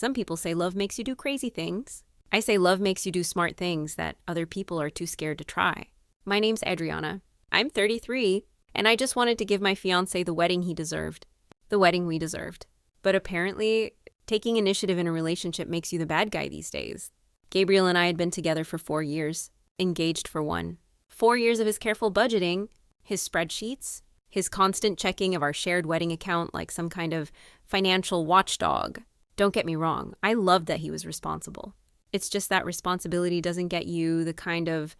Some people say love makes you do crazy things. I say love makes you do smart things that other people are too scared to try. My name's Adriana. I'm 33, and I just wanted to give my fiancé the wedding he deserved. The wedding we deserved. But apparently, taking initiative in a relationship makes you the bad guy these days. Gabriel and I had been together for 4 years, engaged for 1. 4 years of his careful budgeting, his spreadsheets, his constant checking of our shared wedding account like some kind of financial watchdog. Don't get me wrong, I loved that he was responsible. It's just that responsibility doesn't get you the kind of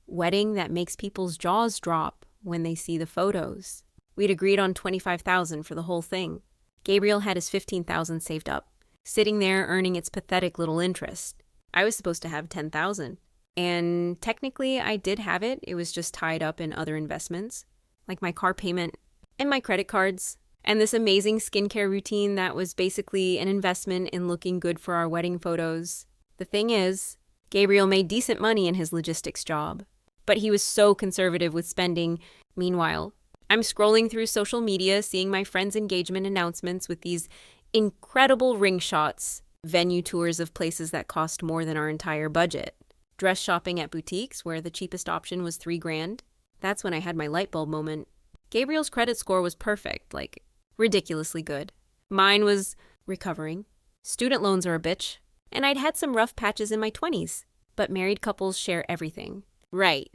wedding that makes people's jaws drop when they see the photos. We'd agreed on $25,000 for the whole thing. Gabriel had his $15,000 saved up, sitting there earning its pathetic little interest. I was supposed to have $10,000. And technically, I did have it. It was just tied up in other investments, like my car payment and my credit cards, and this amazing skincare routine that was basically an investment in looking good for our wedding photos. The thing is, Gabriel made decent money in his logistics job, but he was so conservative with spending. Meanwhile, I'm scrolling through social media, seeing my friends' engagement announcements with these incredible ring shots, venue tours of places that cost more than our entire budget, dress shopping at boutiques where the cheapest option was $3,000. That's when I had my light bulb moment. Gabriel's credit score was perfect, like ridiculously good. Mine was recovering. Student loans are a bitch. And I'd had some rough patches in my 20s. But married couples share everything. Right.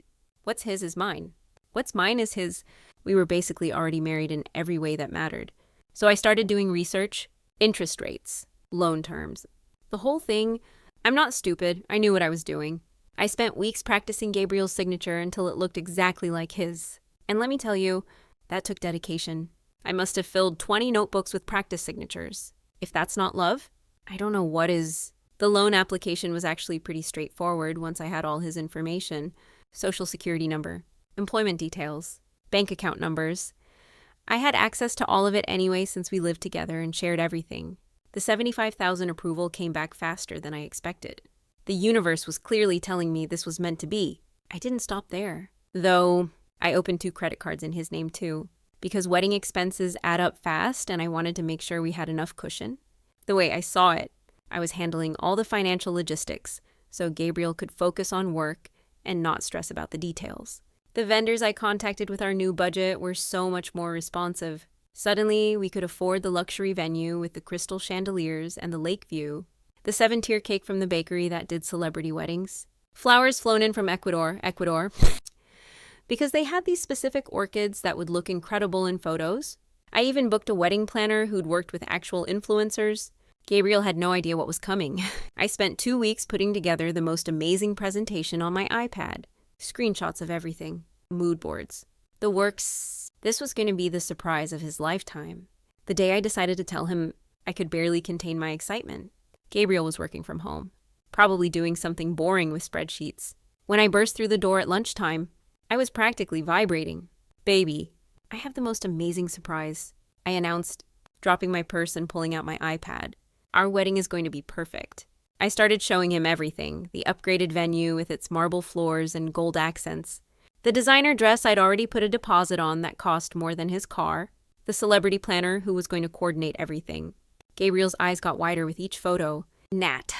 What's his is mine. What's mine is his. We were basically already married in every way that mattered. So I started doing research, interest rates, loan terms. The whole thing. I'm not stupid. I knew what I was doing. I spent weeks practicing Gabriel's signature until it looked exactly like his. And let me tell you, that took dedication. I must have filled 20 notebooks with practice signatures. If that's not love, I don't know what is. The loan application was actually pretty straightforward once I had all his information. Social security number, employment details, bank account numbers. I had access to all of it anyway since we lived together and shared everything. The $75,000 approval came back faster than I expected. The universe was clearly telling me this was meant to be. I didn't stop there. Though, I opened 2 credit cards in his name too, because wedding expenses add up fast and I wanted to make sure we had enough cushion. The way I saw it, I was handling all the financial logistics so Gabriel could focus on work and not stress about the details. The vendors I contacted with our new budget were so much more responsive. Suddenly, we could afford the luxury venue with the crystal chandeliers and the lake view, the 7-tier cake from the bakery that did celebrity weddings, flowers flown in from Ecuador, because they had these specific orchids that would look incredible in photos. I even booked a wedding planner who'd worked with actual influencers. Gabriel had no idea what was coming. I spent 2 weeks putting together the most amazing presentation on my iPad. Screenshots of everything. Mood boards. The works. This was going to be the surprise of his lifetime. The day I decided to tell him, I could barely contain my excitement. Gabriel was working from home, probably doing something boring with spreadsheets. When I burst through the door at lunchtime, I was practically vibrating. Baby, I have the most amazing surprise, I announced, dropping my purse and pulling out my iPad. Our wedding is going to be perfect. I started showing him everything, the upgraded venue with its marble floors and gold accents, the designer dress I'd already put a deposit on that cost more than his car, the celebrity planner who was going to coordinate everything. Gabriel's eyes got wider with each photo. Nat,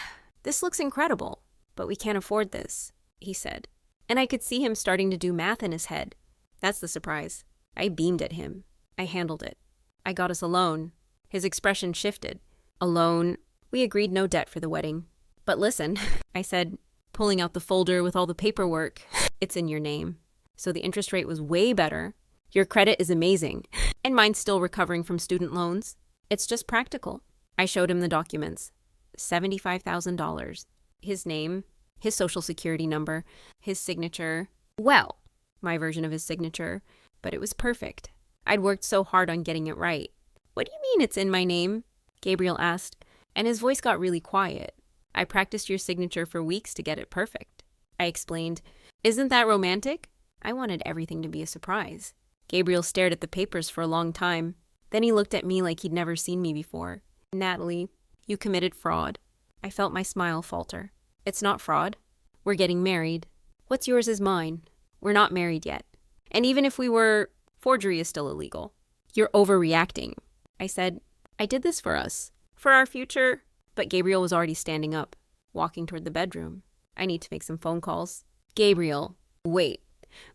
this looks incredible, but we can't afford this, he said. And I could see him starting to do math in his head. That's the surprise. I beamed at him. I handled it. I got us a loan. His expression shifted. A loan. We agreed no debt for the wedding. But listen, I said, pulling out the folder with all the paperwork. It's in your name. So the interest rate was way better. Your credit is amazing. And mine's still recovering from student loans. It's just practical. I showed him the documents. $75,000. His name, his social security number, his signature. Well, my version of his signature. But it was perfect. I'd worked so hard on getting it right. What do you mean it's in my name? Gabriel asked, and his voice got really quiet. I practiced your signature for weeks to get it perfect. I explained, isn't that romantic? I wanted everything to be a surprise. Gabriel stared at the papers for a long time. Then he looked at me like he'd never seen me before. Natalie, you committed fraud. I felt my smile falter. It's not fraud. We're getting married. What's yours is mine. We're not married yet. And even if we were, forgery is still illegal. You're overreacting. I said, I did this for us. For our future. But Gabriel was already standing up, walking toward the bedroom. I need to make some phone calls. Gabriel, wait.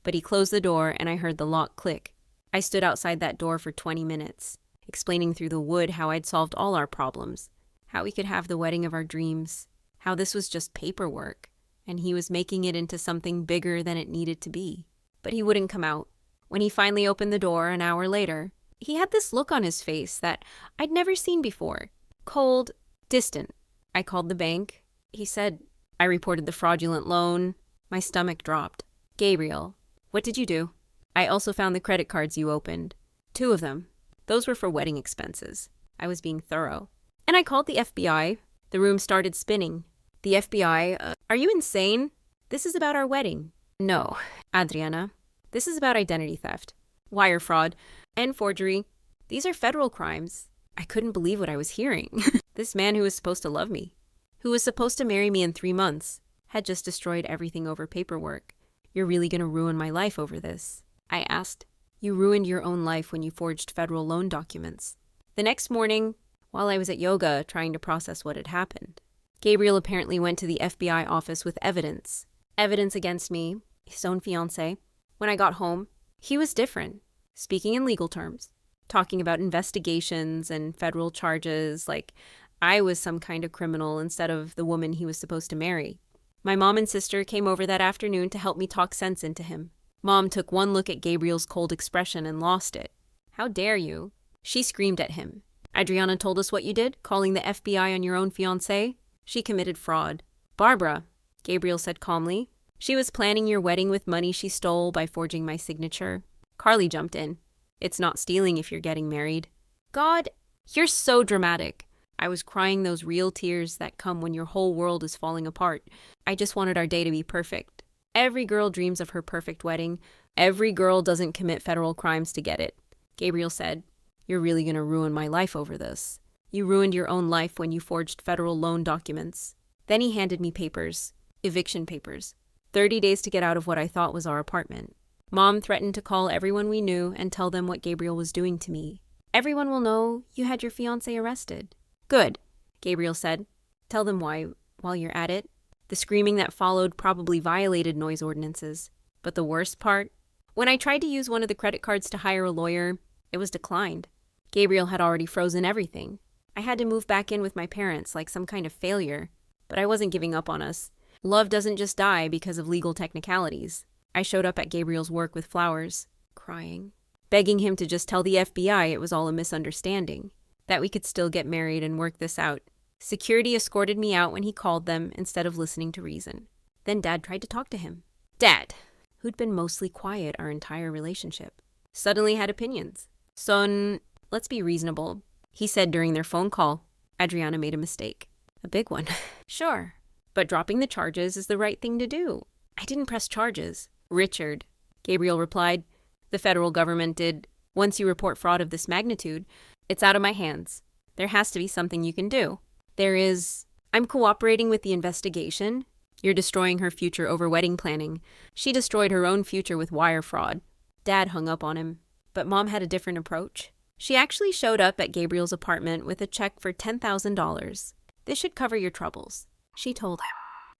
But he closed the door and I heard the lock click. I stood outside that door for 20 minutes, explaining through the wood how I'd solved all our problems, how we could have the wedding of our dreams, how this was just paperwork, and he was making it into something bigger than it needed to be. But he wouldn't come out. When he finally opened the door an hour later, he had this look on his face that I'd never seen before. Cold, distant. I called the bank. He said, I reported the fraudulent loan. My stomach dropped. Gabriel, what did you do? I also found the credit cards you opened. 2 of them. Those were for wedding expenses. I was being thorough. And I called the FBI. The room started spinning. The FBI, are you insane? This is about our wedding. No, Adriana. This is about identity theft, wire fraud, and forgery. These are federal crimes. I couldn't believe what I was hearing. This man who was supposed to love me, who was supposed to marry me in 3 months, had just destroyed everything over paperwork. You're really going to ruin my life over this? I asked. You ruined your own life when you forged federal loan documents. The next morning, while I was at yoga trying to process what had happened, Gabriel apparently went to the FBI office with evidence. Evidence against me, his own fiancé. When I got home, he was different, speaking in legal terms, talking about investigations and federal charges like I was some kind of criminal instead of the woman he was supposed to marry. My mom and sister came over that afternoon to help me talk sense into him. Mom took one look at Gabriel's cold expression and lost it. How dare you? She screamed at him. Adriana told us what you did, calling the FBI on your own fiancé. She committed fraud. Barbara, Gabriel said calmly. She was planning your wedding with money she stole by forging my signature. Carly jumped in. It's not stealing if you're getting married. God, you're so dramatic. I was crying those real tears that come when your whole world is falling apart. I just wanted our day to be perfect. Every girl dreams of her perfect wedding. Every girl doesn't commit federal crimes to get it. Gabriel said, You're really going to ruin my life over this. You ruined your own life when you forged federal loan documents. Then he handed me papers, eviction papers. 30 days to get out of what I thought was our apartment. Mom threatened to call everyone we knew and tell them what Gabriel was doing to me. Everyone will know you had your fiancé arrested. Good, Gabriel said. Tell them why, while you're at it. The screaming that followed probably violated noise ordinances. But the worst part? When I tried to use one of the credit cards to hire a lawyer, it was declined. Gabriel had already frozen everything. I had to move back in with my parents like some kind of failure. But I wasn't giving up on us. Love doesn't just die because of legal technicalities. I showed up at Gabriel's work with flowers, crying, begging him to just tell the FBI it was all a misunderstanding, that we could still get married and work this out. Security escorted me out when he called them instead of listening to reason. Then Dad tried to talk to him. Dad, who'd been mostly quiet our entire relationship, suddenly had opinions. Son, let's be reasonable, he said during their phone call. Adriana made a mistake. A big one. Sure. But dropping the charges is the right thing to do. I didn't press charges. Richard, Gabriel replied. The federal government did. Once you report fraud of this magnitude, it's out of my hands. There has to be something you can do. There is. I'm cooperating with the investigation. You're destroying her future over wedding planning. She destroyed her own future with wire fraud. Dad hung up on him. But Mom had a different approach. She actually showed up at Gabriel's apartment with a check for $10,000. This should cover your troubles. She told him.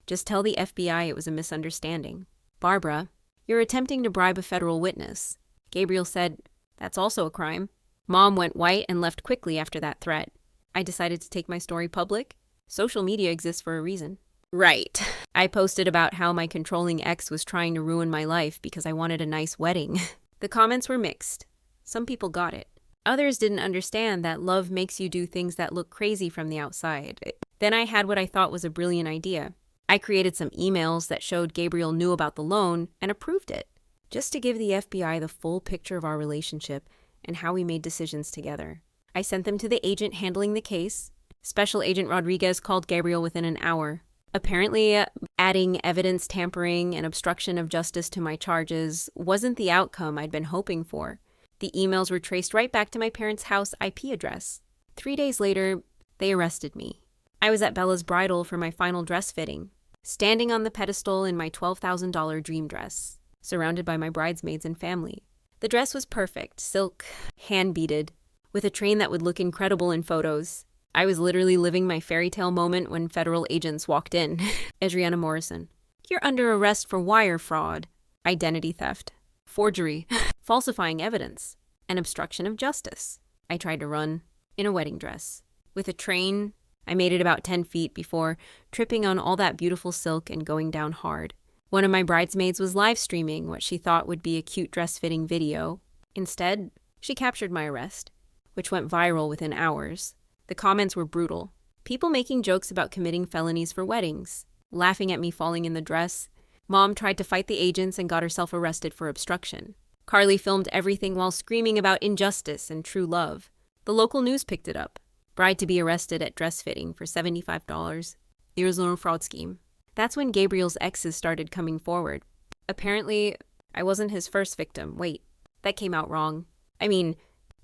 Just tell the FBI it was a misunderstanding. Barbara, you're attempting to bribe a federal witness. Gabriel said, that's also a crime. Mom went white and left quickly after that threat. I decided to take my story public. Social media exists for a reason. Right. I posted about how my controlling ex was trying to ruin my life because I wanted a nice wedding. The comments were mixed. Some people got it. Others didn't understand that love makes you do things that look crazy from the outside. Then I had what I thought was a brilliant idea. I created some emails that showed Gabriel knew about the loan and approved it, just to give the FBI the full picture of our relationship and how we made decisions together. I sent them to the agent handling the case. Special Agent Rodriguez called Gabriel within an hour. Apparently, adding evidence tampering and obstruction of justice to my charges wasn't the outcome I'd been hoping for. The emails were traced right back to my parents' house IP address. 3 days later, they arrested me. I was at Bella's bridal for my final dress fitting, standing on the pedestal in my $12,000 dream dress, surrounded by my bridesmaids and family. The dress was perfect, silk, hand-beaded, with a train that would look incredible in photos. I was literally living my fairy tale moment when federal agents walked in. Adriana Morrison. You're under arrest for wire fraud, identity theft, forgery, falsifying evidence, and obstruction of justice. I tried to run in a wedding dress. With a train, I made it about 10 feet before tripping on all that beautiful silk and going down hard. One of my bridesmaids was live streaming what she thought would be a cute dress-fitting video. Instead, she captured my arrest, which went viral within hours. The comments were brutal. People making jokes about committing felonies for weddings, laughing at me falling in the dress. Mom tried to fight the agents and got herself arrested for obstruction. Carly filmed everything while screaming about injustice and true love. The local news picked it up. Bride-to-be arrested at dress fitting for $75. There's no fraud scheme. That's when Gabriel's exes started coming forward. Apparently, I wasn't his first victim. Wait, that came out wrong.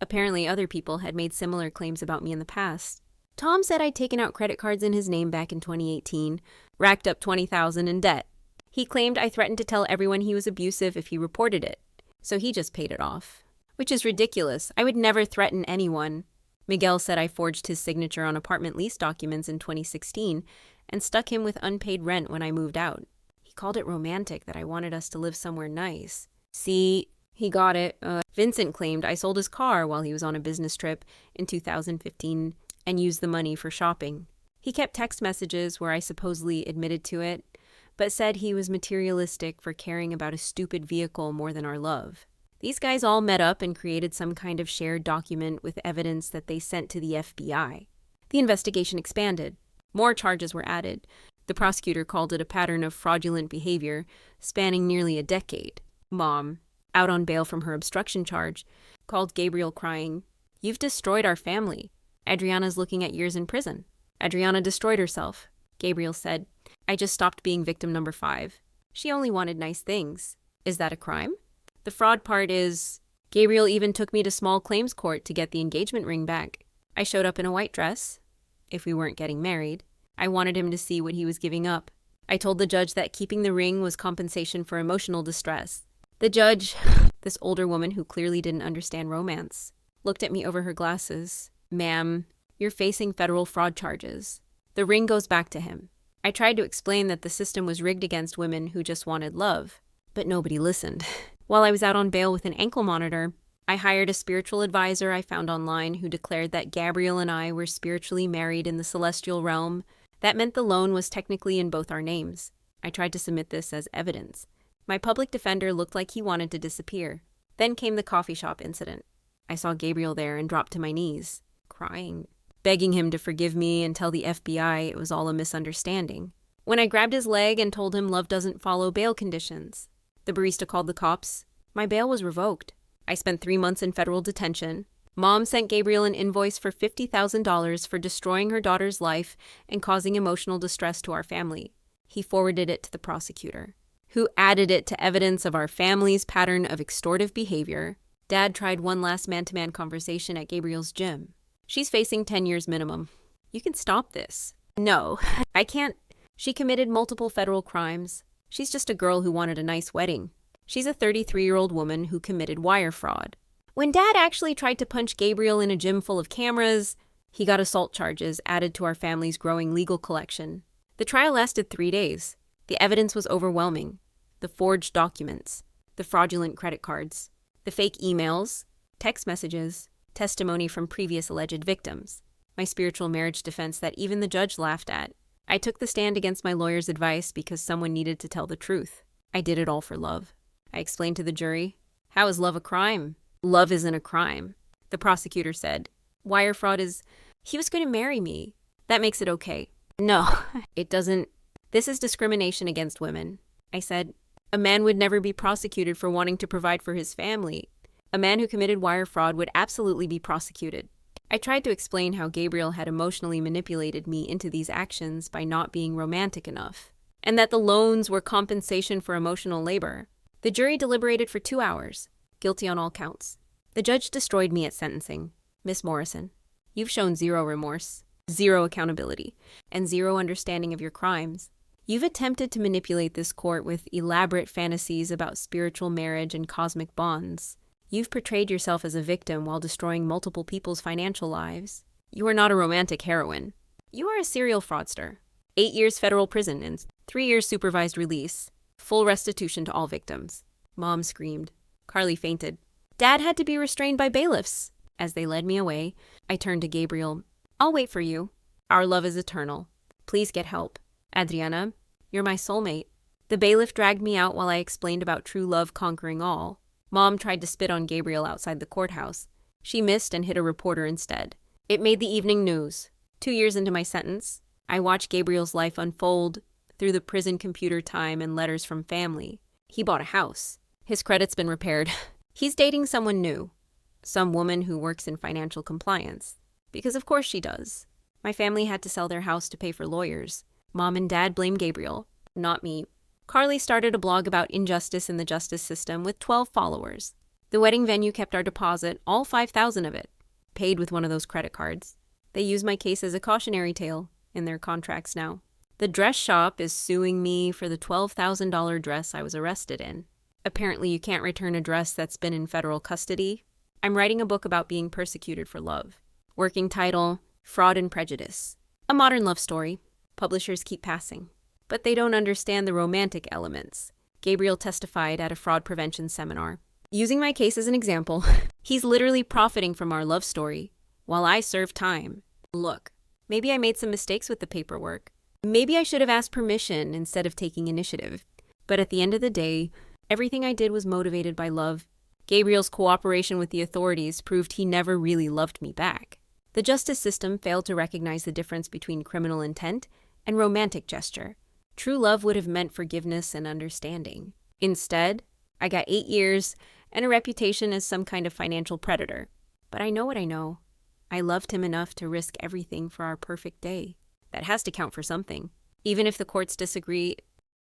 Apparently other people had made similar claims about me in the past. Tom said I'd taken out credit cards in his name back in 2018, racked up $20,000 in debt. He claimed I threatened to tell everyone he was abusive if he reported it, so he just paid it off. Which is ridiculous. I would never threaten anyone. Miguel said I forged his signature on apartment lease documents in 2016 and stuck him with unpaid rent when I moved out. He called it romantic that I wanted us to live somewhere nice. See, he got it. Vincent claimed I sold his car while he was on a business trip in 2015 and used the money for shopping. He kept text messages where I supposedly admitted to it, but said he was materialistic for caring about a stupid vehicle more than our love. These guys all met up and created some kind of shared document with evidence that they sent to the FBI. The investigation expanded. More charges were added. The prosecutor called it a pattern of fraudulent behavior spanning nearly a decade. Mom, out on bail from her obstruction charge, called Gabriel crying, "You've destroyed our family. Adriana's looking at years in prison. Adriana destroyed herself." Gabriel said, "I just stopped being victim number 5. She only wanted nice things. Is that a crime?" The fraud part is, Gabriel even took me to small claims court to get the engagement ring back. I showed up in a white dress. If we weren't getting married, I wanted him to see what he was giving up. I told the judge that keeping the ring was compensation for emotional distress. The judge, this older woman who clearly didn't understand romance, looked at me over her glasses. "Ma'am, you're facing federal fraud charges. The ring goes back to him." I tried to explain that the system was rigged against women who just wanted love, but nobody listened. While I was out on bail with an ankle monitor, I hired a spiritual advisor I found online who declared that Gabriel and I were spiritually married in the celestial realm. That meant the loan was technically in both our names. I tried to submit this as evidence. My public defender looked like he wanted to disappear. Then came the coffee shop incident. I saw Gabriel there and dropped to my knees, crying, begging him to forgive me and tell the FBI it was all a misunderstanding. When I grabbed his leg and told him love doesn't follow bail conditions, the barista called the cops. My bail was revoked. I spent 3 months in federal detention. Mom sent Gabriel an invoice for $50,000 for destroying her daughter's life and causing emotional distress to our family. He forwarded it to the prosecutor, who added it to evidence of our family's pattern of extortive behavior. Dad tried one last man-to-man conversation at Gabriel's gym. "She's facing 10 years minimum. You can stop this." "No, I can't. She committed multiple federal crimes. She's just a girl who wanted a nice wedding. She's a 33-year-old woman who committed wire fraud." When Dad actually tried to punch Gabriel in a gym full of cameras, he got assault charges added to our family's growing legal collection. The trial lasted 3 days. The evidence was overwhelming. The forged documents, the fraudulent credit cards, the fake emails, text messages, testimony from previous alleged victims, my spiritual marriage defense that even the judge laughed at. I took the stand against my lawyer's advice because someone needed to tell the truth. I did it all for love. I explained to the jury, "How is love a crime? Love isn't a crime." The prosecutor said, "Wire fraud is, he was going to marry me. That makes it okay." "No, it doesn't. This is discrimination against women." I said, "A man would never be prosecuted for wanting to provide for his family. A man who committed wire fraud would absolutely be prosecuted." I tried to explain how Gabriel had emotionally manipulated me into these actions by not being romantic enough, and that the loans were compensation for emotional labor. The jury deliberated for 2 hours, guilty on all counts. The judge destroyed me at sentencing. "Miss Morrison, you've shown 0 remorse, 0 accountability, and 0 understanding of your crimes. You've attempted to manipulate this court with elaborate fantasies about spiritual marriage and cosmic bonds. You've portrayed yourself as a victim while destroying multiple people's financial lives. You are not a romantic heroine. You are a serial fraudster. 8 years federal prison and 3 years supervised release. Full restitution to all victims. Mom screamed. Carly fainted. Dad had to be restrained by bailiffs. As they led me away, I turned to Gabriel. I'll wait for you. Our love is eternal. Please get help. Adriana, you're my soulmate. The bailiff dragged me out while I explained about true love conquering all. Mom tried to spit on Gabriel outside the courthouse. She missed and hit a reporter instead. It made the evening news. 2 years into my sentence, I watched Gabriel's life unfold through the prison computer time and letters from family. He bought a house. His credit's been repaired. He's dating someone new. Some woman who works in financial compliance. Because of course she does. My family had to sell their house to pay for lawyers. Mom and Dad blame Gabriel, not me. Carly started a blog about injustice in the justice system with 12 followers. The wedding venue kept our deposit, all $5,000 of it, paid with one of those credit cards. They use my case as a cautionary tale in their contracts now. The dress shop is suing me for the $12,000 dress I was arrested in. Apparently you can't return a dress that's been in federal custody. I'm writing a book about being persecuted for love. Working title, Fraud and Prejudice. A modern love story. Publishers keep passing. But they don't understand the romantic elements. Gabriel testified at a fraud prevention seminar. Using my case as an example, he's literally profiting from our love story, while I serve time. Look, maybe I made some mistakes with the paperwork. Maybe I should have asked permission instead of taking initiative. But at the end of the day, everything I did was motivated by love. Gabriel's cooperation with the authorities proved he never really loved me back. The justice system failed to recognize the difference between criminal intent and romantic gesture. True love would have meant forgiveness and understanding. Instead, I got 8 years and a reputation as some kind of financial predator. But I know what I know. I loved him enough to risk everything for our perfect day. That has to count for something. Even if the courts disagree,